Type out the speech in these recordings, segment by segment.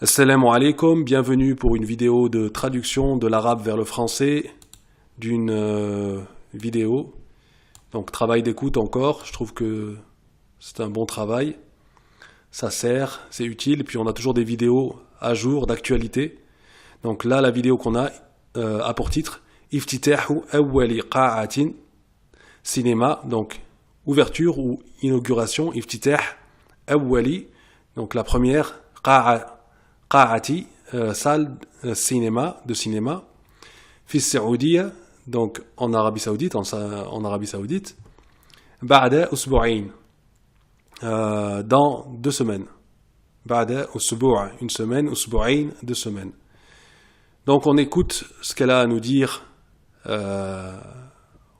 Assalamu alaikum, bienvenue pour une vidéo de traduction de l'arabe vers le français d'une vidéo. Donc travail d'écoute encore, je trouve que c'est un bon travail. Ça sert, c'est utile, et puis on a toujours des vidéos à jour, d'actualité. Donc là, la vidéo qu'on a pour titre Iftitahu awwali qa'atin cinéma, donc ouverture ou inauguration, Iftitah awwali, donc la première, qa'ati, salle cinéma, de cinéma, fi Saoudia, donc en Arabie Saoudite, en Arabie Saoudite, ba'da usbu'ain, dans 2 semaines. Ba'da usbu'a, une semaine, usbu'ain, 2 semaines. Donc on écoute ce qu'elle a à nous dire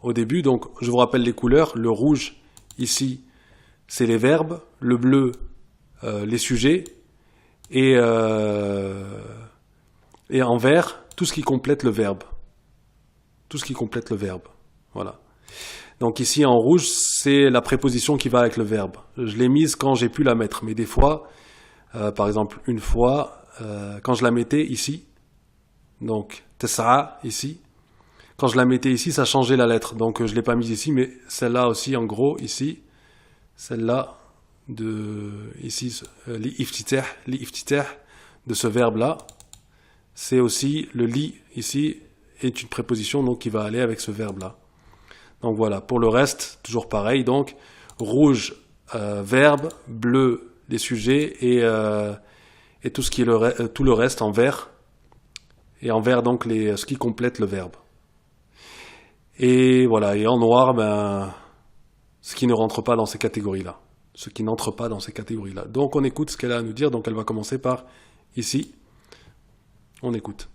au début. Donc je vous rappelle les couleurs. Le rouge ici c'est les verbes, le bleu les sujets et en vert tout ce qui complète le verbe. Tout ce qui complète le verbe. Voilà. Donc ici en rouge c'est la préposition qui va avec le verbe. Je l'ai mise quand j'ai pu la mettre, mais des fois, par exemple une fois, quand je la mettais ici, donc tes'a ici, quand je la mettais ici ça changeait la lettre, donc je ne l'ai pas mise ici, mais celle-là aussi en gros ici, celle-là de ici, l'iftitah de ce verbe là, c'est aussi le li ici est une préposition donc qui va aller avec ce verbe là. Donc voilà, pour le reste toujours pareil, donc rouge verbe, bleu les sujets et tout ce qui est tout le reste en vert. Et en vert, donc, ce qui complète le verbe. Et voilà, et en noir, ce qui ne rentre pas dans ces catégories-là. Ce qui n'entre pas dans ces catégories-là. Donc, on écoute ce qu'elle a à nous dire. Donc, elle va commencer par ici. On écoute.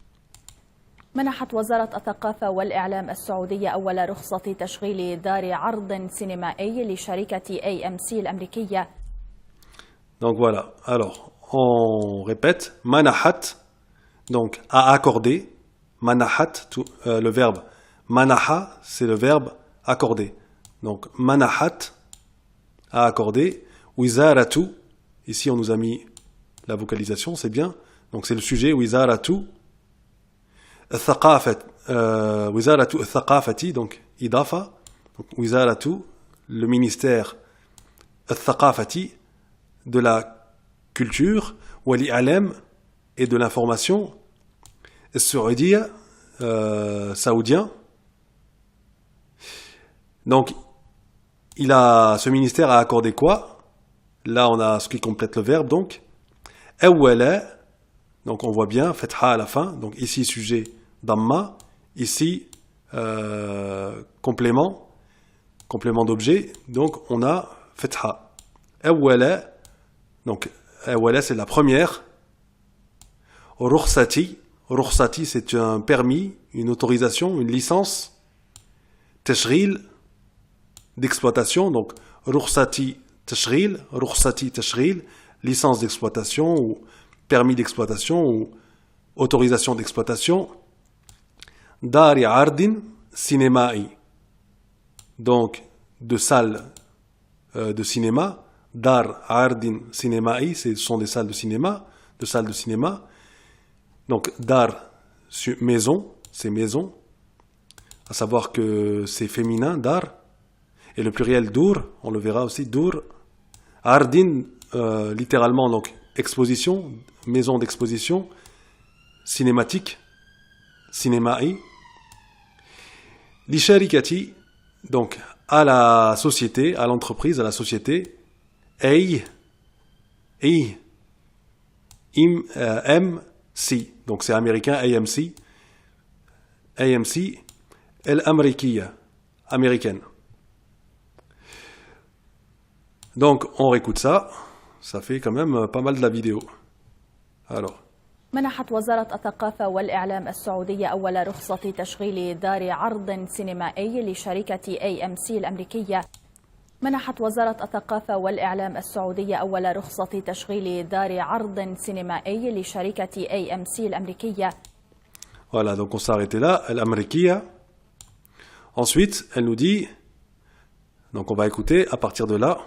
منحت وزارة الثقافة والإعلام السعودية أول رخصة تشغيل دار عرض سينمائي لشركة AMC الأمريكية. Donc, voilà. Alors, on répète. Manahat. Donc, à accorder, manahat, le verbe manaha, c'est le verbe accorder. Donc, manahat, à accorder, wizaratu, ici on nous a mis la vocalisation, c'est bien. Donc, c'est le sujet, wizaratu, wizaratu al-thaqafati, donc, idafa, donc, wizaratu, le ministère al-thaqafati, de la culture, wali alem, et de l'information, saoudien, saoudien. Donc, ce ministère a accordé quoi? Là, on a ce qui complète le verbe, donc. Awwala, donc on voit bien, fatha à la fin, donc ici sujet damma, ici complément d'objet, donc on a fatha. Awwala, donc awwala c'est la première. Rukhsati, c'est un permis, une autorisation, une licence. Tashril, d'exploitation. Donc, rukhsati tashril, licence d'exploitation ou permis d'exploitation ou autorisation d'exploitation. Dari ardin cinéma'i, donc de salle de cinéma. Dar ardin cinéma'i, ce sont des salles de cinéma, Donc, dar, maison, c'est maison. À savoir que c'est féminin, dar. Et le pluriel dur, on le verra aussi, dur. Ardin, littéralement, donc, exposition, maison d'exposition, cinématique, cinémaï. Lisharikati, donc, à la société, à l'entreprise, à la société. MC, donc c'est américain, AMC, el-Amrikiya, américaine. Donc on réécoute ça, ça fait quand même pas mal de la vidéo. Alors. منحت وزارة الثقافة والإعلام السعودية أول رخصة تشغيل دار عرض سينمائي لشركة AMC الأمريكية. منحت وزارة الثقافة والإعلام السعودية أول رخصة تشغيل دار عرض سينمائي لشركة AMC الأمريكية. Voilà, donc on s'est arrêté là, l'Amrikiya. Ensuite, elle nous dit, donc on va écouter à partir de là.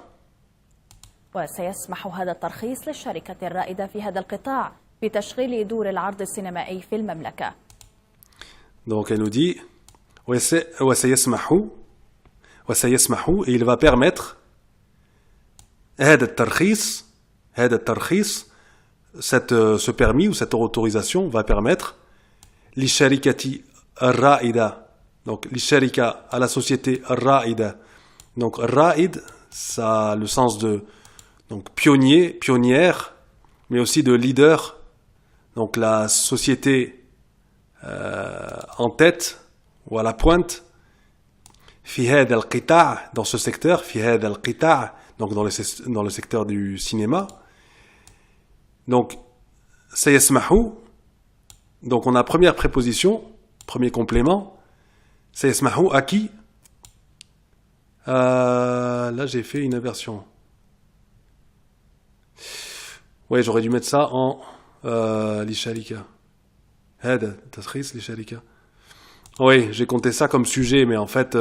وسيسمح هذا الترخيص للشركة الرائدة في هذا القطاع بتشغيل دور العرض السينمائي في المملكة. Donc elle nous dit وسيسمح et il va permettre هذا الترخيص ce permis ou cette autorisation va permettre للشركة الرائدة, donc للشركة à la société الرائدة, donc raid ça a le sens de donc pionnière, mais aussi de leader, donc la société en tête ou à la pointe في هذا القطاع, dans ce secteur, في هذا القطاع, donc dans le secteur du cinéma. Donc سيسمح, donc on a première préposition, premier complément, سيسمح à qui? Là j'ai fait une inversion. Ouais, j'aurais dû mettre ça en للشركة. هذا ترخيص للشركة. Oui, j'ai compté ça comme sujet, mais en fait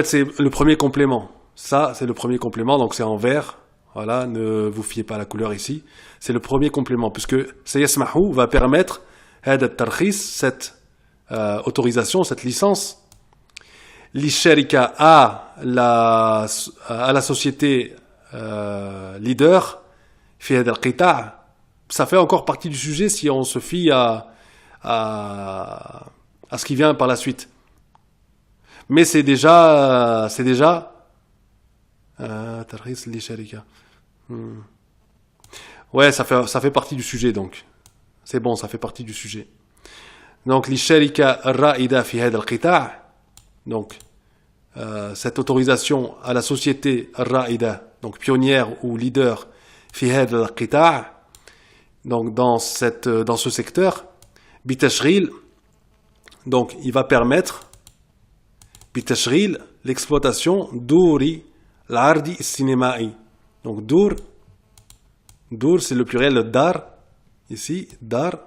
c'est le premier complément. Ça, c'est le premier complément, donc c'est en vert. Voilà, ne vous fiez pas à la couleur ici. C'est le premier complément, puisque سيسمح va permettre هذا الترخيص, cette autorisation, cette licence, للشركة à la société leader في هذا القطاع. Ça fait encore partie du sujet si on se fie à ce qui vient par la suite. Mais c'est déjà ترخيص للشركة. Ouais, ça fait partie du sujet, donc c'est bon, ça fait partie du sujet. Donc للشركة الرائدة في هذا القطاع, donc cette autorisation à la société الرائدة, donc pionnière ou leader في هذا القطاع, donc dans ce secteur, بتشغيل, donc il va permettre بتشغيل l'exploitation دور العرض السينمائي. Donc دور c'est le pluriel de dar, ici dar,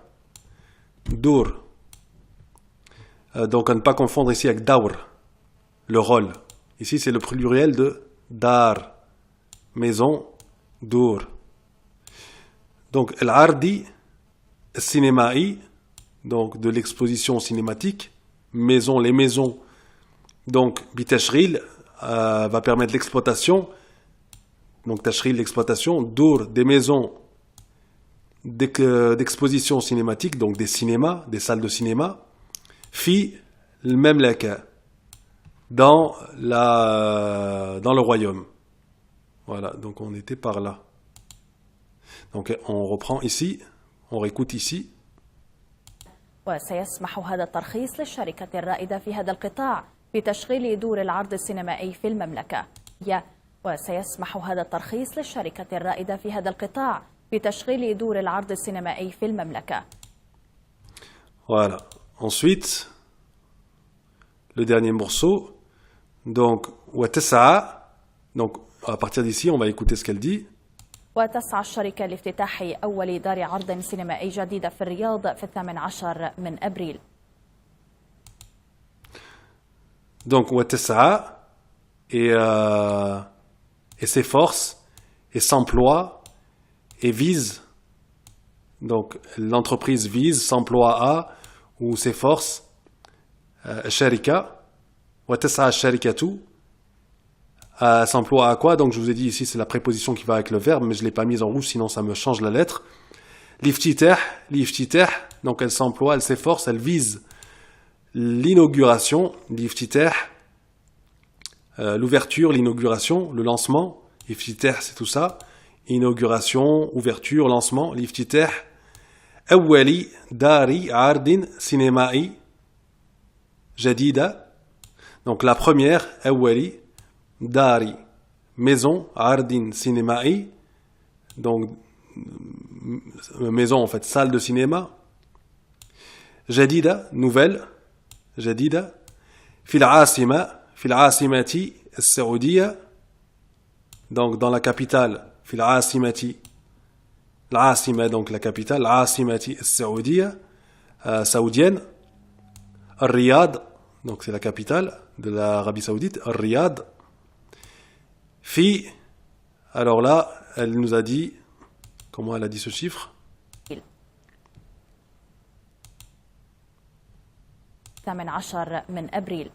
دور, donc à ne pas confondre ici avec daur, le rôle. Ici c'est le pluriel de dar, maison, دور. Donc العرض السينمائي, donc de l'exposition cinématique, maison, les maisons, donc bitashghil va permettre l'exploitation, donc tashghil l'exploitation, dour des maisons d'exposition cinématique, donc des cinémas, des salles de cinéma, fi le mamlaka, dans le royaume. Voilà, donc on était par là. Donc on reprend ici, on réécoute ici. وسيسمح هذا الترخيص للشركة الرائدة في هذا القطاع بتشغيل دور العرض السينمائي في المملكة. وسيسمح هذا الترخيص للشركة الرائدة في هذا القطاع بتشغيل دور العرض السينمائي في المملكة. Voilà. Ensuite, le dernier morceau. Donc, وتسعى. Donc, à partir d'ici, on va écouter ce qu'elle dit. وتسعى الشركة لافتتاح أول دار عرض سينمائي جديدة في الرياض في 18 من أبريل. Donc, وتسعى et s'efforce et s'emploie et vise. Donc, l'entreprise vise, s'emploie à ou s'efforce. الشركة وتسعى الشركة s'emploie à quoi? Donc je vous ai dit ici c'est la préposition qui va avec le verbe, mais je ne l'ai pas mise en rouge sinon ça me change la lettre. L'iftitah, donc elle s'emploie, elle s'efforce, elle vise l'inauguration. L'iftitah, l'ouverture, l'inauguration, le lancement. Iftitah c'est tout ça. Inauguration, ouverture, lancement. L'iftitah أولي دار عرض سينمائي جديدة. Donc la première أولي Dari, maison, Ardin, cinémaï, donc maison en fait, salle de cinéma. Jadida, nouvelle, Jadida. Fil Asimati, Saoudia, donc dans la capitale, Fil Asimati, l'Asima, donc la capitale, l'Asimati, Saoudia, saoudienne. Riyad, donc c'est la capitale de l'Arabie Saoudite, Riyad. Fi, alors là, elle nous a dit, Comment elle a dit ce chiffre? 18 من أبريل.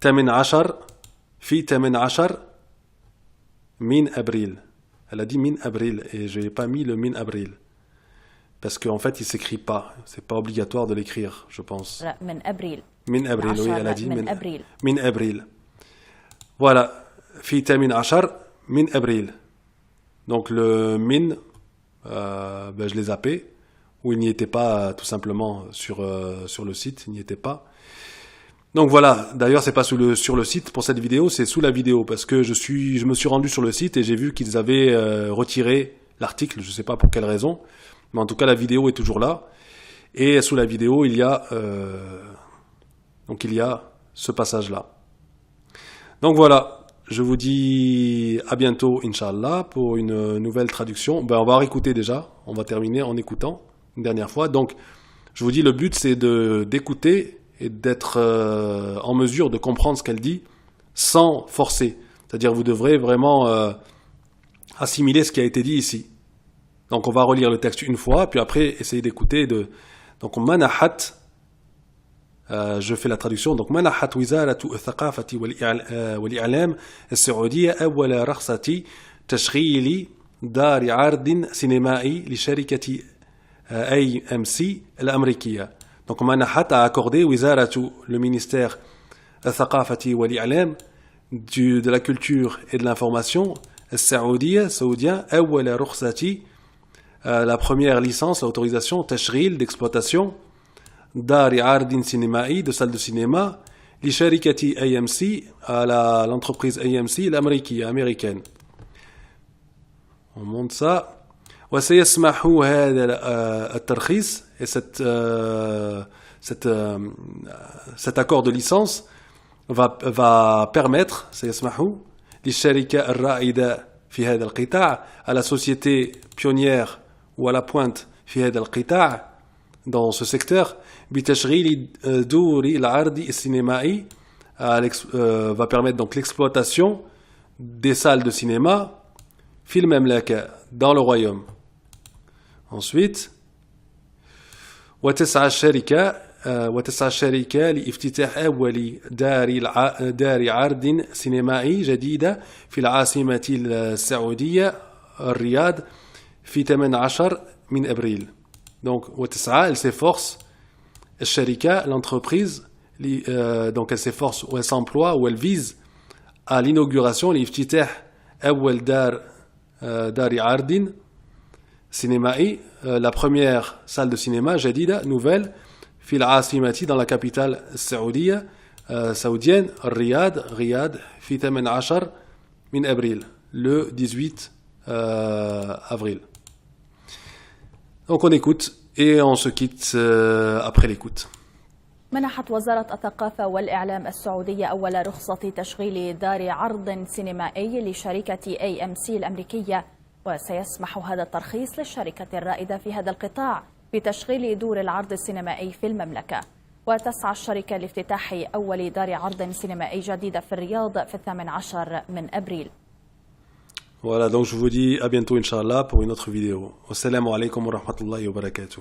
18 في 18 من أبريل. Elle a dit min avril et je n'ai pas mis le min avril. Parce qu'en fait, il ne s'écrit pas. Ce n'est pas obligatoire de l'écrire, je pense. من أبريل. Min avril, oui, elle a dit من أبريل. Min avril. Voilà. في 18 min avril. Donc le min, je l'ai zappé. Ou il n'y était pas tout simplement sur le site. Il n'y était pas. Donc voilà, d'ailleurs c'est pas sur le site pour cette vidéo, c'est sous la vidéo parce que je me suis rendu sur le site et j'ai vu qu'ils avaient retiré l'article, je sais pas pour quelle raison, mais en tout cas la vidéo est toujours là et sous la vidéo il y a ce passage là. Donc voilà, je vous dis à bientôt Inch'Allah pour une nouvelle traduction. On va réécouter déjà, on va terminer en écoutant une dernière fois. Donc je vous dis le but c'est d'écouter et d'être en mesure de comprendre ce qu'elle dit sans forcer. C'est-à-dire vous devrez vraiment assimiler ce qui a été dit ici. Donc on va relire le texte une fois, puis après essayer d'écouter. Donc manahat, je fais la traduction. Donc manahat wizaratu al-thaqafati wal-i'lam al-saoudiyya awwala rakhsati tashghili dar 'ard cinéma'i li sharikati AMC al-amrikiyya. Donc Manahat a accordé Wizaratu, le ministère Al-Thaqafati wal-I'lam de la culture et de l'information, saoudien, Awwala Rukhsati, la première licence, l'autorisation, Tashril, d'exploitation, Dari Ardin Cinéma'i, de salle de cinéma, Li Sharikati AMC, à l'entreprise AMC, américaine. On monte ça. وسيسمح هذا الترخيص et cet accord de licence va permettre سيسمح للشركة الرائدة في هذا القطاع à la société pionnière ou à la pointe في هذا القطاع dans ce secteur بتشغيل دور العرض السينمائي va permettre donc l'exploitation des salles de cinéma في المملكة dans le royaume. Ensuite, وتسعى الشركة لافتتاح أول دار عرض سينمائي جديدة في العاصمة السعودية الرياض في 18 من أبريل. Donc, وتسعى, elle s'efforce, الشركة, l'entreprise, donc elle s'efforce ou elle s'emploie ou elle vise à l'inauguration, لافتتاح أول دار عرض cinémaï, la première salle de cinéma jadida, nouvelle, fil asimati, dans la capitale saoudienne, Riyad, fi 18 min avril, le 18 avril. Donc on écoute et on se quitte après l'écoute. منحت وزارة الثقافة والإعلام السعودية أول رخصة تشغيل دار عرض سينمائي لشركة AMC الأمريكية، وسيسمح هذا الترخيص للشركة الرائدة في هذا القطاع بتشغيل دور العرض السينمائي في المملكة. وتسعى الشركة لافتتاح أول دار عرض سينمائي جديدة في الرياض في 18 من أبريل. Voilà, donc je vous dis à bientôt Inch'Allah pour une autre vidéo. Wassalamu alaikum wa rahmatullahi wa barakatuh.